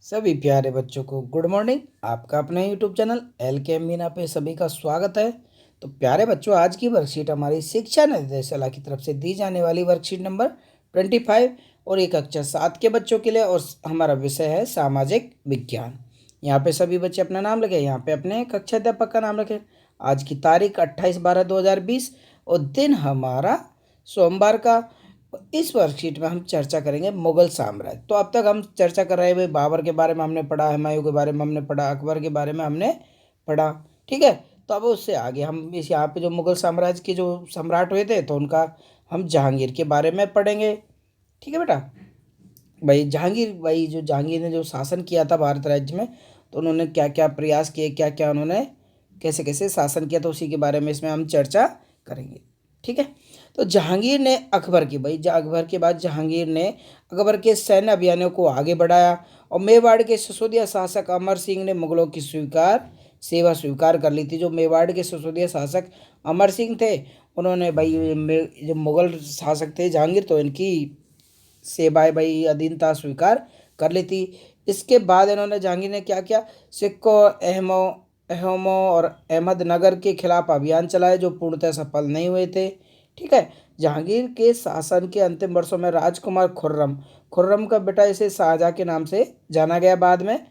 सभी प्यारे बच्चों को गुड मॉर्निंग। आपका अपना यूट्यूब चैनल एल के मीना पे सभी का स्वागत है। तो प्यारे बच्चों, आज की वर्कशीट हमारी शिक्षा निर्देशालय की तरफ से दी जाने वाली वर्कशीट नंबर 25 और एक कक्षा 7 के बच्चों के लिए, और हमारा विषय है सामाजिक विज्ञान। यहाँ पे सभी बच्चे अपना नाम लिखे, यहाँ पे अपने कक्षा अध्यापक का नाम रखें। आज की तारीख 28/12/2020 और दिन हमारा सोमवार का। इस वर्कशीट में हम चर्चा करेंगे मुगल साम्राज्य। तो अब तक हम चर्चा कर रहे हैं भाई, बाबर के बारे में हमने पढ़ा, हुमायूं के बारे में हमने पढ़ा, अकबर के बारे में हमने पढ़ा। ठीक है। तो अब उससे आगे हम इस यहाँ पे जो मुगल साम्राज्य के जो सम्राट हुए थे, तो उनका हम जहांगीर के बारे में पढ़ेंगे। ठीक है बेटा। भाई जहांगीर, भाई जो जहांगीर ने जो शासन किया था भारत राज्य में, तो उन्होंने क्या क्या प्रयास किए, क्या क्या उन्होंने कैसे कैसे शासन किया, तो उसी के बारे में इसमें हम चर्चा करेंगे। ठीक है। तो जहांगीर ने अकबर की, भाई अकबर के बाद जहांगीर ने अकबर के सैन्य अभियानों को आगे बढ़ाया, और मेवाड़ के सिसोदिया शासक अमर सिंह ने मुगलों की सेवा स्वीकार कर ली थी। जो मेवाड़ के सिसोदिया शासक अमर सिंह थे, उन्होंने भाई जो मुगल शासक थे जहांगीर, तो इनकी सेवाएं भाई अधीनता स्वीकार कर ली थी। इसके बाद इन्होंने जहांगीर ने क्या किया, सिक्कों, अहमों और अहमदनगर के खिलाफ अभियान चलाए, जो पूर्णतः सफल नहीं हुए थे। ठीक है। जहांगीर के शासन के अंतिम वर्षों में राजकुमार खुर्रम, खुर्रम का बेटा इसे शाहजहाँ के नाम से जाना गया बाद में,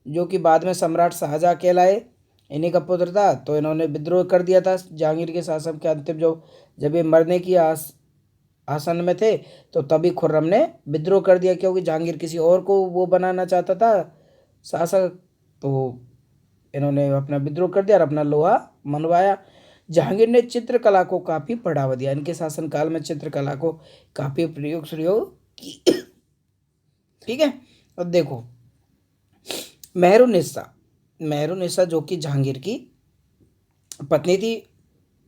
जो कि बाद में सम्राट शाहजहाँ कहलाए, इन्हीं का पुत्र था। तो इन्होंने विद्रोह कर दिया था जहांगीर के शासन के अंतिम जो जब ये मरने की आसन में थे, तो तभी खुर्रम ने विद्रोह कर दिया, क्योंकि जहांगीर किसी और को वो बनाना चाहता था शासक। तो इन्होंने अपना विद्रोह कर दिया और अपना लोहा मनवाया। जहांगीर ने चित्रकला को काफ़ी बढ़ावा दिया, इनके शासनकाल में चित्रकला को काफ़ी प्रयोग की। ठीक है। अब देखो, मेहरुनिसा, मेहरुनिसा जो कि जहांगीर की पत्नी थी।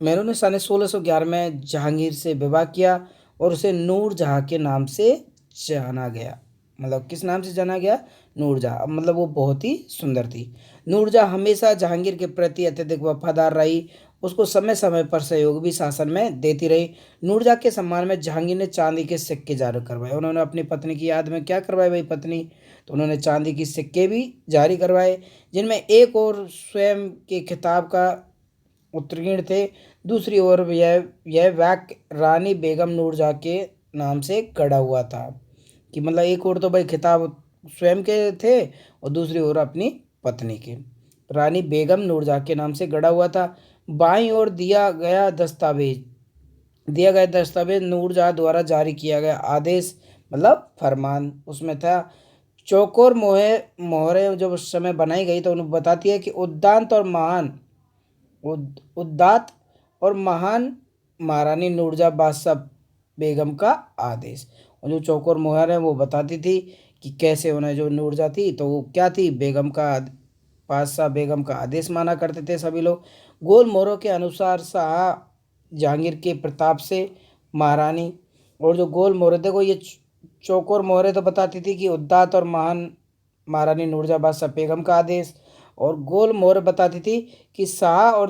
मेहरुनिसा ने 1611 में जहांगीर से विवाह किया और उसे नूरजहाँ के नाम से जाना गया। मतलब किस नाम से जाना गया? नूरजहाँ। मतलब वो बहुत ही सुंदर थी। नूरजहाँ हमेशा जहांगीर के प्रति अत्यधिक वफादार रही, उसको समय समय पर सहयोग भी शासन में देती रही। नूरजहाँ के सम्मान में जहांगीर ने चांदी के सिक्के जारी करवाए। उन्होंने अपनी पत्नी की याद में क्या करवाए भाई, पत्नी, तो उन्होंने चांदी की सिक्के भी जारी करवाए, जिनमें एक और स्वयं के खिताब का उत्कीर्ण थे, दूसरी ओर यह वाक्य रानी बेगम नूरजहाँ के नाम से गढ़ा हुआ था। कि मतलब एक ओर तो भाई खिताब स्वयं के थे, और दूसरी ओर अपनी पत्नी के, रानी बेगम नूरजहाँ के नाम से गढ़ा हुआ था। बाईं ओर दिया गया दस्तावेज नूरजहाँ द्वारा जारी किया गया आदेश, मतलब फरमान उसमें था। चौकोर मोहरें जब उस समय बनाई गई, तो उन्हें बताती है कि उद्दात और महान महारानी नूरजहाँ बादशाह बेगम का आदेश। और जो चौकोर मोहर है वो बताती थी कि कैसे उन्हें, जो नूरजहाँ थी तो वो क्या थी, बेगम का बादशाह बेगम का आदेश माना करते थे सभी लोग। गोल मोहरों के अनुसार शाह जहांगीर के प्रताप से महारानी, और जो गोल मोहर, देखो ये चौकोर मोहरें तो बताती थी कि उद्दात और महान महारानी नूरजहाँ बादशाह बेगम का आदेश, और गोल मोहर बताती थी कि शाह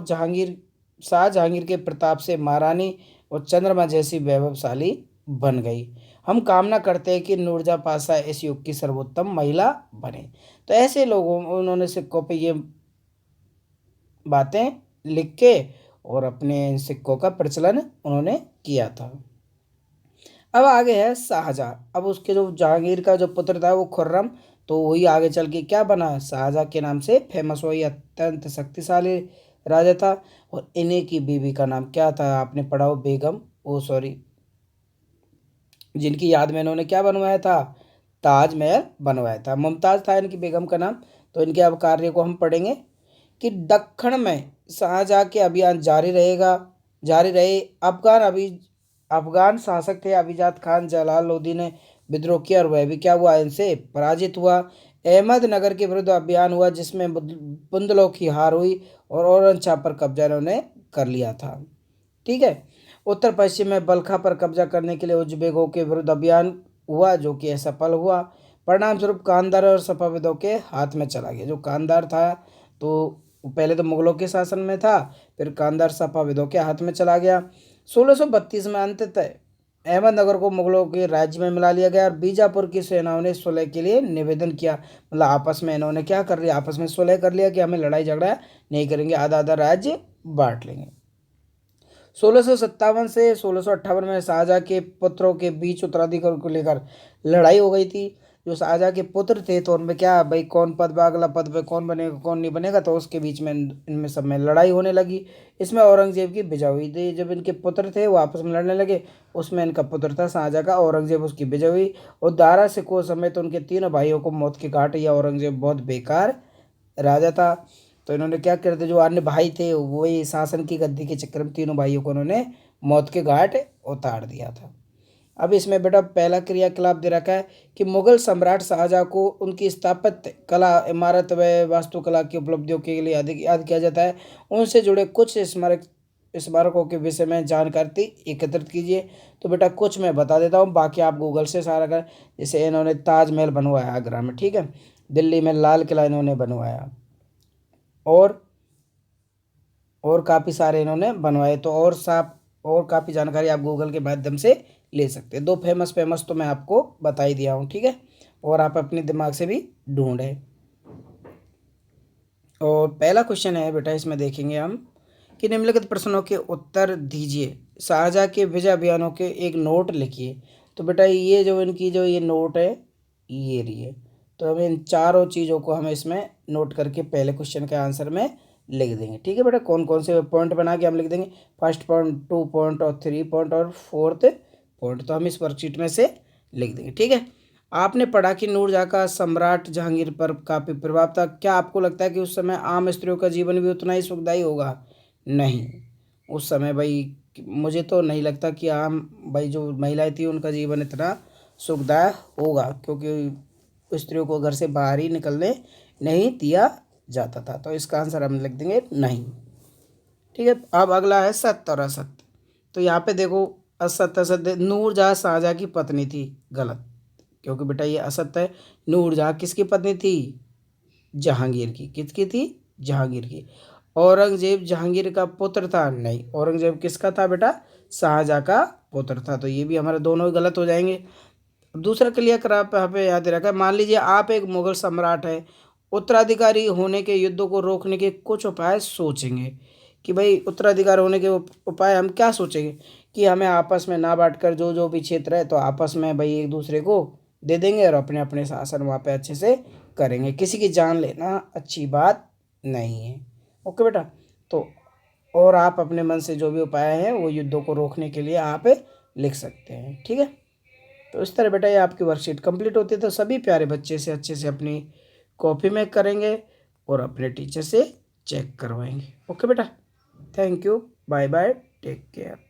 जहांगीर के प्रताप से महारानी और चंद्रमा जैसी वैभवशाली बन गई। हम कामना करते हैं कि नूरजहाँ पासा इस युग की सर्वोत्तम महिला बने। तो ऐसे लोगों, उन्होंने सिक्कों पे ये बातें लिख के और अपने सिक्कों का प्रचलन उन्होंने किया था। अब आगे है शाहजहाँ। अब उसके जो जहांगीर का जो पुत्र था वो खुर्रम, तो वही आगे चल के क्या बना, शाहजहाँ के नाम से फेमस हुआ। ये अत्यंत शक्तिशाली राजा था। और इन्हीं की बीवी का नाम क्या था, आपने पढ़ा हो, बेगम, ओ सॉरी, जिनकी याद में इन्होंने क्या बनवाया था, ताजमहल बनवाया था। मुमताज था इनकी बेगम का नाम। तो इनके अब कार्य को हम पढ़ेंगे कि दक्कन में शाहजहाँ के अभियान जारी रहे। अफगान शासक थे अभिजात खान जलालुद्दीन ने विद्रोह किया, और वह भी क्या हुआ, इनसे पराजित हुआ। अहमदनगर के विरुद्ध अभियान हुआ, जिसमें बुंदलों की हार हुई और औरंगजेब पर कब्जा इन्होंने कर लिया था। ठीक है। उत्तर पश्चिम में बल्खा पर कब्जा करने के लिए उज्बेकों के विरुद्ध अभियान हुआ, जो कि असफल हुआ। परिणाम स्वरूप कांधार और सफाविदों के हाथ में चला गया। जो कांधार था, तो पहले तो मुगलों के शासन में था, फिर कांधार सफाविदों के हाथ में चला गया। 1632 में अंततः अहमदनगर को मुगलों के राज्य में मिला लिया गया और बीजापुर की सेनाओं ने सुलह के लिए निवेदन किया। मतलब आपस में इन्होंने क्या कर लिया, आपस में सुलह कर लिया कि हमें लड़ाई झगड़ा नहीं करेंगे, आधा आधा राज्य बांट लेंगे। 1657 से 1658 में शाहजहाँ के पुत्रों के बीच उत्तराधिकारी को लेकर लड़ाई हो गई थी। जो शाहजहाँ के पुत्र थे तो उनमें क्या भाई, कौन पद पे, अगला पद पे कौन बनेगा कौन नहीं बनेगा, तो उसके बीच में इनमें सब में लड़ाई होने लगी। इसमें औरंगजेब की विजय हुई थी। जब इनके पुत्र थे वो आपस में लड़ने लगे, उसमें इनका पुत्र था शाहजहाँ का, औरंगजेब, उसकी विजय हुई और दारा सिकोह समेत उनके तीनों भाइयों को मौत के घाट। या औरंगजेब बहुत बेकार राजा था, तो इन्होंने क्या करते, जो अन्य भाई थे वही शासन की गद्दी के चक्कर में तीनों भाइयों को उन्होंने मौत के घाट उतार दिया था। अब इसमें बेटा पहला क्रियाकलाप दे रखा है कि मुगल सम्राट शाहजहाँ को उनकी स्थापत्य कला, इमारत व वास्तुकला की उपलब्धियों के लिए अधिक याद किया जाता है। उनसे जुड़े कुछ स्मारकों के विषय में जानकारी एकत्रित कीजिए। तो बेटा कुछ मैं बता देता हूँ, बाकी आप गूगल से सारा कर। जैसे इन्होंने ताजमहल बनवाया आगरा में, ठीक है, दिल्ली में लाल किला इन्होंने बनवाया, और काफ़ी सारे इन्होंने बनवाए। तो और साफ और काफ़ी जानकारी आप गूगल के माध्यम से ले सकते हैं। दो फेमस फेमस तो मैं आपको बता ही दिया हूँ, ठीक है, और आप अपने दिमाग से भी ढूंढें। और पहला क्वेश्चन है बेटा, इसमें देखेंगे हम कि निम्नलिखित प्रश्नों के उत्तर दीजिए। शाहजहाँ के विजय अभियानों के एक नोट लिखिए। तो बेटा ये जो इनकी जो ये नोट है ये रही है। तो हम इन चारों चीज़ों को हम इसमें नोट करके पहले क्वेश्चन के आंसर में लिख देंगे, ठीक है बेटा। कौन कौन से पॉइंट बना के हम लिख देंगे, फर्स्ट पॉइंट, 2 पॉइंट और 3 पॉइंट और 4th पॉइंट, तो हम इस वर्कशीट में से लिख देंगे, ठीक है। आपने पढ़ा कि नूरजहाँ का सम्राट जहांगीर पर काफ़ी प्रभाव था। क्या आपको लगता है कि उस समय आम स्त्रियों का जीवन भी उतना ही सुखदायी होगा? नहीं, उस समय भाई मुझे तो नहीं लगता कि आम भाई जो महिलाएं थी उनका जीवन इतना सुखदायक होगा, क्योंकि स्त्रियों को घर से बाहर ही निकलने नहीं दिया जाता था। तो इसका आंसर हम लिख देंगे नहीं, ठीक है। अब अगला है सत्य और असत्य। तो यहाँ पे देखो असत्य असत्य, नूरजहाँ शाहजहाँ की पत्नी थी, गलत, क्योंकि बेटा ये असत्य है। नूरजहाँ किसकी पत्नी थी? जहांगीर की। किसकी थी? जहांगीर की। औरंगजेब जहांगीर का पुत्र था? नहीं, औरंगजेब किसका था बेटा? शाहजहाँ का पुत्र था। तो ये भी हमारे दोनों गलत हो जाएंगे। अब दूसरा क्रियाकलाप यहाँ पे याद रखा है। मान लीजिए आप एक मुगल सम्राट है, उत्तराधिकारी होने के युद्धों को रोकने के कुछ उपाय सोचेंगे कि भाई उत्तराधिकारी होने के उपाय हम क्या सोचेंगे कि हमें आपस में ना बांटकर जो जो भी क्षेत्र है तो आपस में भाई एक दूसरे को दे देंगे और अपने अपने शासन वहाँ पे अच्छे से करेंगे। किसी की जान लेना अच्छी बात नहीं है, ओके बेटा। तो और आप अपने मन से जो भी उपाय हैं वो युद्धों को रोकने के लिए आप लिख सकते हैं, ठीक है। तो इस तरह बेटा ये आपकी वर्कशीट कंप्लीट होती है। तो सभी प्यारे बच्चे से अच्छे से अपनी कॉपी में करेंगे और अपने टीचर से चेक करवाएंगे, ओके बेटा। Thank you, bye bye, take care.